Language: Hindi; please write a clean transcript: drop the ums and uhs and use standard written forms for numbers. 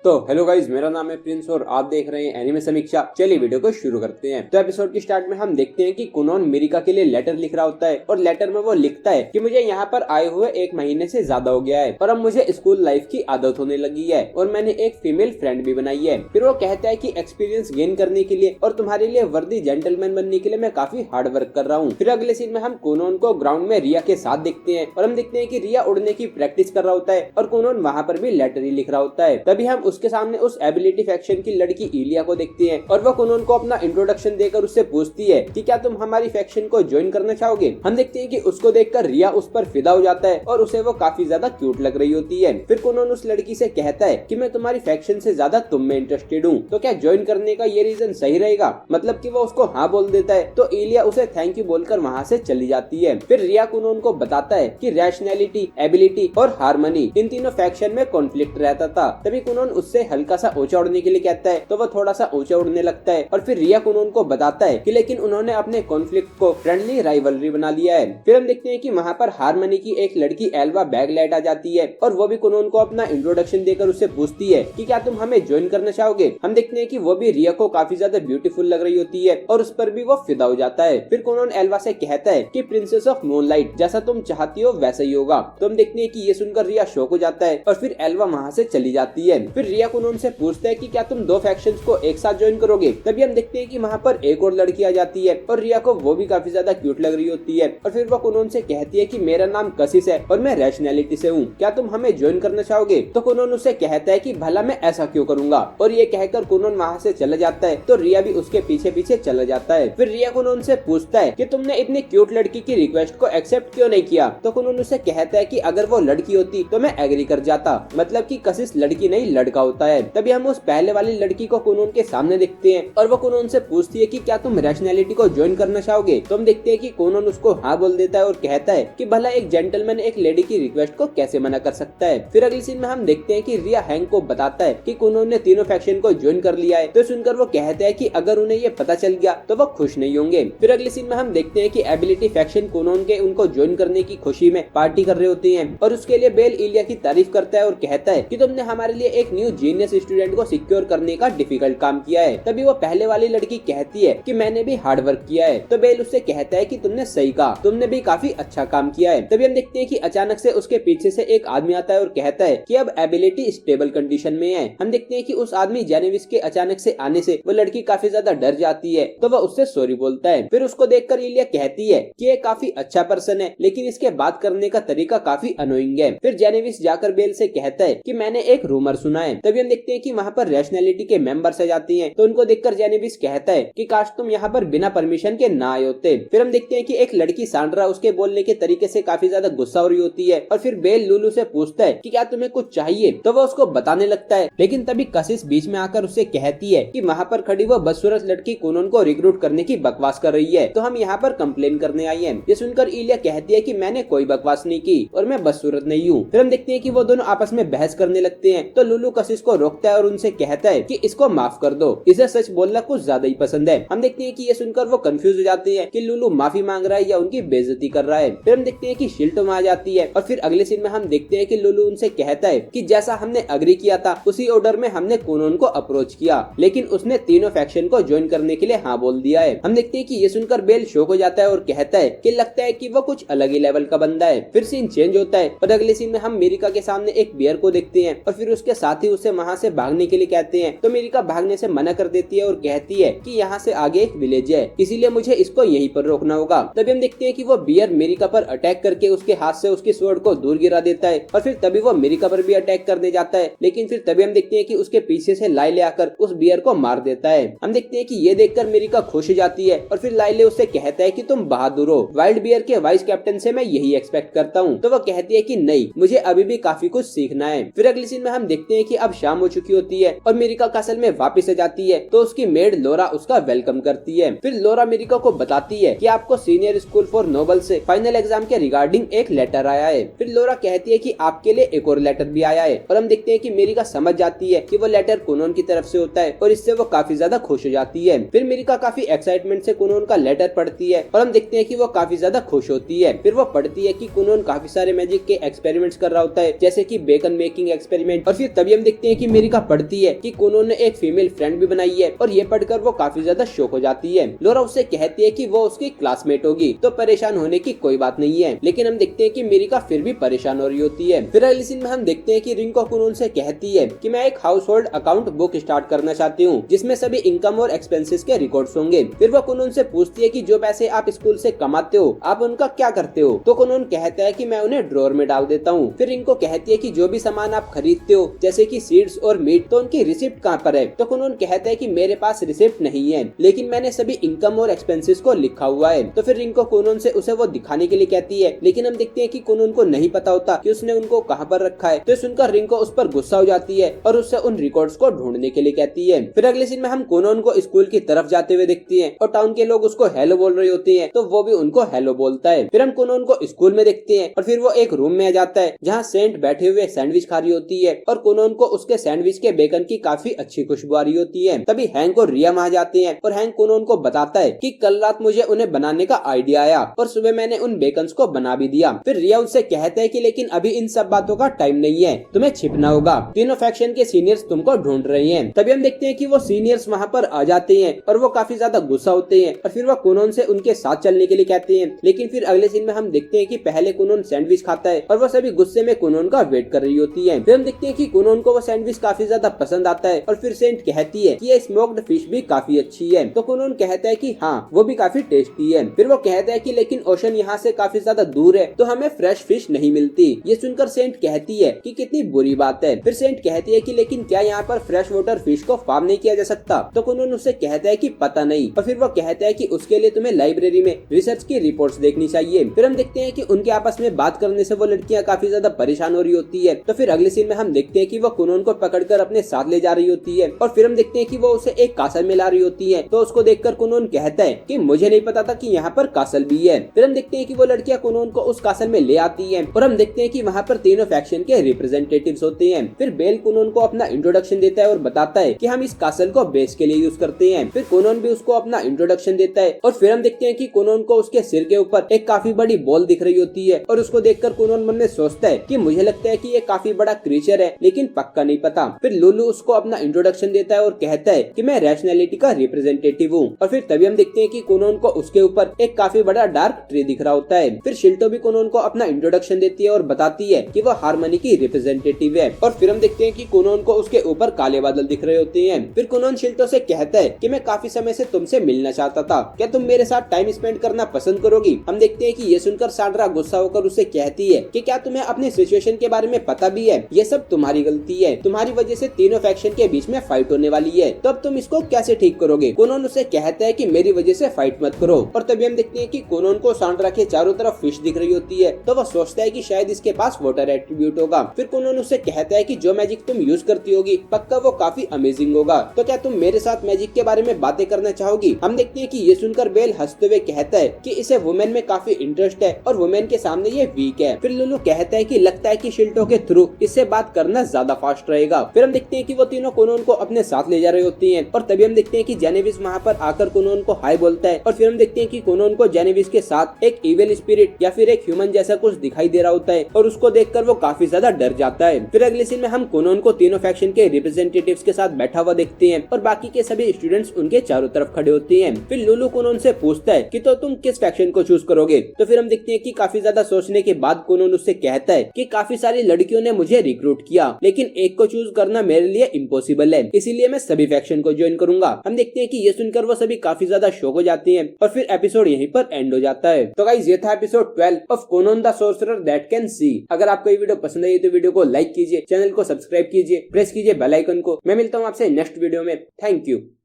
तो हेलो गाइज, मेरा नाम है प्रिंस और आप देख रहे हैं एनिमे समीक्षा। चलिए वीडियो को शुरू करते हैं। तो एपिसोड की स्टार्ट में हम देखते हैं कि कुनोन मिरिका के लिए लेटर लिख रहा होता है और लेटर में वो लिखता है कि मुझे यहाँ पर आए हुए 1 महीने से ज्यादा हो गया है और अब मुझे स्कूल लाइफ की आदत होने लगी है और मैंने एक फीमेल फ्रेंड भी बनाई है। फिर वो कहता है कि एक्सपीरियंस गेन करने के लिए और तुम्हारे लिए वर्दी जेंटलमैन बनने के लिए मैं काफी हार्ड वर्क कर रहा हूँ। फिर अगले सीन में हम कुनोन को ग्राउंड में रिया के साथ देखते हैं और हम देखते हैं कि रिया उड़ने की प्रैक्टिस कर रहा होता है और कुनोन वहाँ पर भी लेटर ही लिख रहा होता है। तभी हम उसके सामने उस एबिलिटी फैक्शन की लड़की इलिया को देखते हैं और वो कुनोन को अपना इंट्रोडक्शन देकर उससे पूछती है कि क्या तुम हमारी फैक्शन को ज्वाइन करना चाहोगे। हम देखते हैं कि उसको देखकर रिया उस पर फिदा हो जाता है और उसे वो काफी ज्यादा क्यूट लग रही होती है। फिर कुनोन उस लड़की से कहता है कि मैं तुम्हारी फैक्शन से ज्यादा तुम में इंटरेस्टेड हूँ, तो क्या ज्वाइन करने का ये रीजन सही रहेगा। मतलब कि वो उसको हाँ बोल देता है तो इलिया उसे थैंक यू बोलकर वहाँ से चली जाती है। फिर रिया कुनोन को बताता है कि रैशनैलिटी, एबिलिटी और हार्मनी इन तीनों फैक्शन में कॉन्फ्लिक्ट रहता था। तभी कुनोन उससे हल्का सा ऊंचा उड़ने के लिए कहता है तो वह थोड़ा सा ऊंचा उड़ने लगता है और फिर रिया कुनोन को बताता है कि लेकिन उन्होंने अपने कॉन्फ्लिक्ट को फ्रेंडली राइवलरी बना लिया है। फिर हम देखते हैं कि वहाँ पर हार्मनी की एक लड़की एल्वा बैगलाइट आ जाती है और वो भी कुनोन को अपना इंट्रोडक्शन देकर उससे पूछती है कि क्या तुम हमें ज्वाइन करना चाहोगे। हम देखते हैं कि वो भी रिया को काफी ज्यादा ब्यूटीफुल लग रही होती है और उस पर भी वो फिदा हो जाता है। फिर कुनोन एल्वा से कहता है कि प्रिंसेस ऑफ मूनलाइट जैसा तुम चाहती हो वैसा ही होगा। तो हम देखते हैं कि ये सुनकर रिया शॉक हो जाता है और फिर एल्वा वहाँ से चली जाती है। फिर रिया कुनोन से पूछता है कि क्या तुम दो फैक्शंस को एक साथ ज्वाइन करोगे। तभी हम देखते हैं कि वहाँ पर एक और लड़की आ जाती है और रिया को वो भी काफी ज्यादा क्यूट लग रही होती है और फिर वो कुनोन से कहती है कि मेरा नाम कशिश है और मैं रैशनैलिटी से हूँ, क्या तुम हमें ज्वाइन करना चाहोगे। तो कुनोन उससे कहता है कि भला मैं ऐसा क्यों करूंगा और ये कहकर कुनोन वहाँ से चला जाता है तो रिया भी उसके पीछे पीछे चला जाता है। फिर रिया कुनोन से पूछता है कि तुमने इतनी क्यूट लड़की की रिक्वेस्ट को एक्सेप्ट क्यों नहीं किया। तो कुनोन उससे कहता है कि अगर वो लड़की होती तो मैं एग्री कर जाता, मतलब कि कशिश लड़की नहीं लड़का होता है। तभी हम उस पहले वाली लड़की को कुनोन के सामने देखते हैं और वो कुनोन से पूछती है कि क्या तुम रैशनैलिटी को ज्वाइन करना चाहोगे। तो हम देखते हैं कि कुनोन उसको हाँ बोल देता है और कहता है कि भला एक जेंटलमैन एक लेडी की रिक्वेस्ट को कैसे मना कर सकता है। फिर अगली सीन में हम देखते हैं कि रिया हैंक को बताता है कि कुनोन ने तीनों फैक्शन को ज्वाइन कर लिया है। तो सुनकर वो कहता है कि अगर उन्हें ये पता चल गया तो वो खुश नहीं होंगे। फिर अगली सीन में हम देखते हैं कि एबिलिटी फैक्शन कुनोन के उनको ज्वाइन करने की खुशी में पार्टी कर रहे होते हैं और उसके लिए बेल इलिया की तारीफ करता है और कहता है कि तुमने हमारे लिए एक न्यू जीनियस स्टूडेंट को सिक्योर करने का डिफिकल्ट काम किया है। तभी वो पहले वाली लड़की कहती है कि मैंने भी हार्ड वर्क किया है। तो बेल उससे कहता है कि तुमने सही कहा, तुमने भी काफी अच्छा काम किया है। तभी हम देखते हैं कि अचानक से उसके पीछे से एक आदमी आता है और कहता है कि अब एबिलिटी स्टेबल कंडीशन में है। हम देखते हैं कि उस आदमी जेनेविस के अचानक से आने से वो लड़की काफी ज्यादा डर जाती है तो वह उससे सॉरी बोलता है। फिर उसको देखकर इलिया कहती है कि ये काफी अच्छा पर्सन है लेकिन इसके बात करने का तरीका काफी अनोइंग है। फिर जेनेविस जाकर बेल से कहता है कि मैंने एक रूमर सुना है। तभी हम देखते हैं कि वहाँ पर रैशनैलिटी के मेंबर्स आ जाती हैं तो उनको देखकर जेनेविस कहता है कि काश तुम यहाँ पर बिना परमिशन के ना आए होते। फिर हम देखते हैं कि एक लड़की सांड्रा उसके बोलने के तरीके से काफी ज्यादा गुस्सा हो रही होती है और फिर बेल लुलू से पूछता है कि क्या तुम्हें कुछ चाहिए। तो वो उसको बताने लगता है लेकिन तभी कशिश बीच में आकर उससे कहती है कि वहाँ पर खड़ी वो बदसूरत लड़की कुनोन को रिक्रूट करने की बकवास कर रही है तो हम यहाँ पर कंप्लेन करने आई है। ये सुनकर इलिया कहती है कि मैंने कोई बकवास नहीं की और मैं बदसूरत नहीं हूँ। फिर हम देखते हैं कि वो दोनों आपस में बहस करने लगते हैं तो लुलू कशिश को रोकता है और उनसे कहता है कि इसको माफ कर दो, इसे सच बोलना कुछ ज्यादा ही पसंद है। हम देखते हैं कि ये सुनकर वो कंफ्यूज हो जाते हैं कि लुलू माफी मांग रहा है या उनकी बेइज्जती कर रहा है। फिर हम देखते हैं कि शिल्टो आ जाती है और फिर अगले सीन में हम देखते हैं कि लुलू उनसे कहता है कि जैसा हमने अग्री किया था उसी ऑर्डर में हमने कुनोन को अप्रोच किया लेकिन उसने तीनों फैक्शन को ज्वाइन करने के लिए हाँ बोल दिया है। हम देखते हैं कि ये सुनकर बेल शॉक हो जाता है और कहता है कि लगता है कि वो कुछ अलग ही लेवल का बंदा है। फिर सीन चेंज होता है और अगले सीन में हम मिरिका के सामने एक बियर को देखते हैं और फिर उसके साथी उसे वहाँ से भागने के लिए कहते हैं तो मिरिका भागने से मना कर देती है और कहती है कि यहाँ से आगे एक विलेज है इसीलिए मुझे इसको यहीं पर रोकना होगा। तभी हम देखते हैं कि वो बियर मिरिका पर अटैक करके उसके हाथ से उसकी स्वॉर्ड को दूर गिरा देता है और फिर तभी वो मिरिका पर भी अटैक करने जाता है लेकिन फिर तभी हम देखते हैं कि उसके पीछे से लाइले आकर उस बियर को मार देता है। हम देखते हैं कि ये देखकर मिरिका खुश हो जाती है और फिर लाइले उससे कहता है कि तुम बहादुर हो, वाइल्ड बियर के वाइस कैप्टन से मैं यही एक्सपेक्ट करता हूँ। तो वो कहती है कि नहीं, मुझे अभी भी काफी कुछ सीखना है। फिर अगली सीन में हम देखते हैं कि अब शाम हो चुकी होती है और मिरिका कासल में वापस आ जाती है तो उसकी मेड लोरा उसका वेलकम करती है। फिर लोरा मिरिका को बताती है कि आपको सीनियर स्कूल फॉर नोबल से फाइनल एग्जाम के रिगार्डिंग एक लेटर आया है। फिर लोरा कहती है कि आपके लिए एक और लेटर भी आया है और हम देखते हैं कि मिरिका समझ जाती है कि वो लेटर कुनोन की तरफ से होता है और इससे वो काफी ज्यादा खुश हो जाती है। फिर मिरिका काफी एक्साइटमेंट से कुनोन का लेटर पढ़ती है और हम देखते हैं कि वो काफी ज्यादा खुश होती है। फिर वो पढ़ती है कि कुनोन काफी सारे मैजिक के एक्सपेरिमेंट्स कर रहा होता है जैसे कि बेकन मेकिंग एक्सपेरिमेंट और फिर तभी हम देखते हैं कि मेरिका पढ़ती है कि कोनोन ने एक फीमेल फ्रेंड भी बनाई है और ये पढ़कर वो काफी ज्यादा शॉक हो जाती है। लोरा उससे कहती है कि वो उसकी क्लासमेट होगी तो परेशान होने की कोई बात नहीं है, लेकिन हम देखते हैं कि मेरिका फिर भी परेशान हो रही होती है। फिर अगली सीन में हम देखते हैं कि रिंको कोनोन से कहती है कि मैं एक house hold account book start करना चाहती हूँ जिसमें सभी इनकम और एक्सपेंसेस के रिकॉर्ड्स होंगे। फिर वो कोनोन से पूछती है कि जो पैसे आप स्कूल से कमाते हो आप उनका क्या करते हो, तो कोनोन कहता है कि मैं उन्हें ड्रॉअर में डाल देता हूँ। फिर रिंको कहती है कि जो भी सामान आप खरीदते हो जैसे कि सीड्स और मीट तो उनकी रिसिप्ट कहाँ पर है, तो कोनोन कहता है कि मेरे पास रिसिप्ट नहीं है लेकिन मैंने सभी इनकम और एक्सपेंसेस को लिखा हुआ है। तो फिर रिंको कोनोन से उसे वो दिखाने के लिए कहती है, लेकिन हम देखते हैं कि कोनोन को नहीं पता होता कि उसने उनको कहाँ पर रखा है। तो सुनकर रिंको उस पर गुस्सा हो जाती है और उससे उन रिकॉर्ड्स को ढूंढने के लिए कहती है। फिर अगले सीन में हम कोनोन को स्कूल की तरफ जाते हुए देखते हैं और टाउन के लोग उसको हेलो बोल रही होती है तो वो भी उनको हेलो बोलता है। फिर हम कोनोन को स्कूल में देखते हैं और फिर वो एक रूम में आ जाता है जहाँ सेंट बैठे हुए सैंडविच खा रही होती है और कोनोन को उसके सैंडविच के बेकन की काफी अच्छी खुशबू आ रही होती है। तभी हैंक और रिया वहाँ जाते हैं और हैंक कोनोन को बताता है कि कल रात मुझे उन्हें बनाने का आइडिया आया और सुबह मैंने उन बेकन्स को बना भी दिया। फिर रिया उससे कहता है कि लेकिन अभी इन सब बातों का टाइम नहीं है, तुम्हें छिपना होगा, तीनों फैक्शन के सीनियर्स तुमको ढूंढ रहे हैं। तभी हम देखते हैं कि वो सीनियर्स वहाँ पर आ जाते हैं और वो काफी ज्यादा गुस्सा होते हैं और फिर वो कोनोन से उनके साथ चलने के लिए कहते हैं। लेकिन फिर अगले सीन में हम देखते हैं कि पहले कोनोन सैंडविच खाता है और वो सभी गुस्से में कोनोन का वेट कर रही होती है। फिर हम देखते हैं कि कोनोन को वो सैंडविच काफी ज्यादा पसंद आता है और फिर सेंट कहती है कि ये स्मोक्ड फिश भी काफी अच्छी है, तो कोनोन कहता है कि हाँ वो भी काफी टेस्टी है। फिर वो कहता है कि लेकिन ओशन यहाँ से काफी ज्यादा दूर है तो हमें फ्रेश फिश नहीं मिलती। ये सुनकर सेंट कहती है कि कितनी बुरी बात है। फिर सेंट कहती है कि लेकिन क्या यहाँ पर फ्रेश वाटर फिश को फार्म नहीं किया जा सकता, तो कोनोन उससे कहता है कि पता नहीं और फिर वो कहता है कि उसके लिए तुम्हें लाइब्रेरी में रिसर्च की रिपोर्ट्स देखनी चाहिए। फिर हम देखते हैं कि उनके आपस में बात करने से वो लड़कियां काफी ज्यादा परेशान हो रही होती है। तो फिर अगले सीन में हम देखते हैं कि वो कोनोन को पकड़कर अपने साथ ले जा रही होती है और फिर हम देखते हैं कि वो उसे एक कासल में ला रही होती है। तो उसको देखकर कोनोन कहता है कि मुझे नहीं पता था कि यहाँ पर कासल भी है। फिर हम देखते हैं कि वो लड़कियां कोनोन को उस कासल में ले आती है और हम देखते हैं कि वहाँ पर तीनों फैक्शन के रिप्रेजेंटेटिव्स होते हैं। फिर बेल कोनोन को अपना इंट्रोडक्शन देता है और बताता है कि हम इस कासल को बेस के लिए यूज करते हैं। फिर कोनोन भी उसको अपना इंट्रोडक्शन देता है और फिर हम देखते हैं कि कोनोन को उसके सिर के ऊपर एक काफी बड़ी बॉल दिख रही होती है और उसको देखकर कोनोन मन में सोचता है कि मुझे लगता है कि ये काफी बड़ा क्रीचर है लेकिन पक्का नहीं पता। फिर लुलू उसको अपना इंट्रोडक्शन देता है और कहता है कि मैं रैशनैलिटी का रिप्रेजेंटेटिव हूँ और फिर तभी हम देखते हैं कि कोनोन को उसके ऊपर एक काफी बड़ा डार्क ट्री दिख रहा होता है। फिर शिल्टो भी कोनोन को अपना इंट्रोडक्शन देती है और बताती है कि वो हार्मनी की रिप्रेजेंटेटिव है और फिर हम देखते हैं कि कोनोन को उसके ऊपर काले बादल दिख रहे होते हैं। फिर कोनोन शिल्टो से कहता है कि मैं काफी समय से तुमसे मिलना चाहता था, क्या तुम मेरे साथ टाइम स्पेंड करना पसंद करोगी। हम देखते हैं कि ये सुनकर सांड्रा गुस्सा होकर उसे कहती है कि क्या तुम्हें अपने सिचुएशन के बारे में पता भी है, ये सब तुम्हारी गलती है, तुम्हारी वजह से तीनों फैक्शन के बीच में फाइट होने वाली है, तो अब तुम इसको कैसे ठीक करोगे। कोनोन उसे कहता है कि मेरी वजह से फाइट मत करो और तभी हम देखते हैं कि कोनोन को सांड्रा के चारों तरफ फिश दिख रही होती है तो वह सोचता है कि शायद इसके पास वाटर एट्रीब्यूट होगा। फिर कोनोन उसे कहता है कि जो मैजिक तुम यूज करती होगी पक्का वो काफी अमेजिंग होगा, तो क्या तुम मेरे साथ मैजिक के बारे में बातें करना चाहोगी। हम देखते हैं कि ये सुनकर बेल हंसते हुए कहता है कि इसे वुमेन में काफी इंटरेस्ट है और वुमेन के सामने ये वीक है। फिर लुलू कहता है कि लगता है कि शिल्टो के थ्रू इससे बात करना ज्यादा फास्ट रहेगा। फिर हम देखते हैं कि वो तीनों कोनोन को अपने साथ ले जा रही होती हैं और तभी हम देखते हैं कि जेनेविस वहाँ पर आकर कोनोन को हाय बोलता है और फिर हम देखते हैं कि कोनोन को जेनेविस के साथ एक इविल स्पिरिट या फिर एक ह्यूमन जैसा कुछ दिखाई दे रहा होता है और उसको देखकर वो काफी ज्यादा डर जाता है। फिर अगले सीन में हम कोनोन को तीनों फैक्शन के रिप्रेजेंटेटिव्स के साथ बैठा हुआ देखते हैं और बाकी के सभी स्टूडेंट्स उनके चारों तरफ खड़े होते हैं। फिर लुलू कोनोन से पूछता है कि तो तुम किस फैक्शन को चूज करोगे। तो फिर हम देखते हैं कि काफी ज्यादा सोचने के बाद कोनोन उससे कहता है कि काफी सारी लड़कियों ने मुझे रिक्रूट किया लेकिन एक को चूज करना मेरे लिए इम्पॉसिबल है, इसीलिए मैं सभी फैक्शन को ज्वाइन करूंगा। हम देखते हैं कि ये सुनकर वो सभी काफी ज्यादा शॉक हो जाती हैं और फिर एपिसोड यहीं पर एंड हो जाता है। तो गाइस ये था episode 12 of Conan the sorcerer that can see. अगर आपको ये वीडियो पसंद आई तो वीडियो को लाइक कीजिए, चैनल को सब्सक्राइब कीजिए, प्रेस कीजिए बेल आइकन को। मैं मिलता हूँ आपसे नेक्स्ट वीडियो में। Thank you.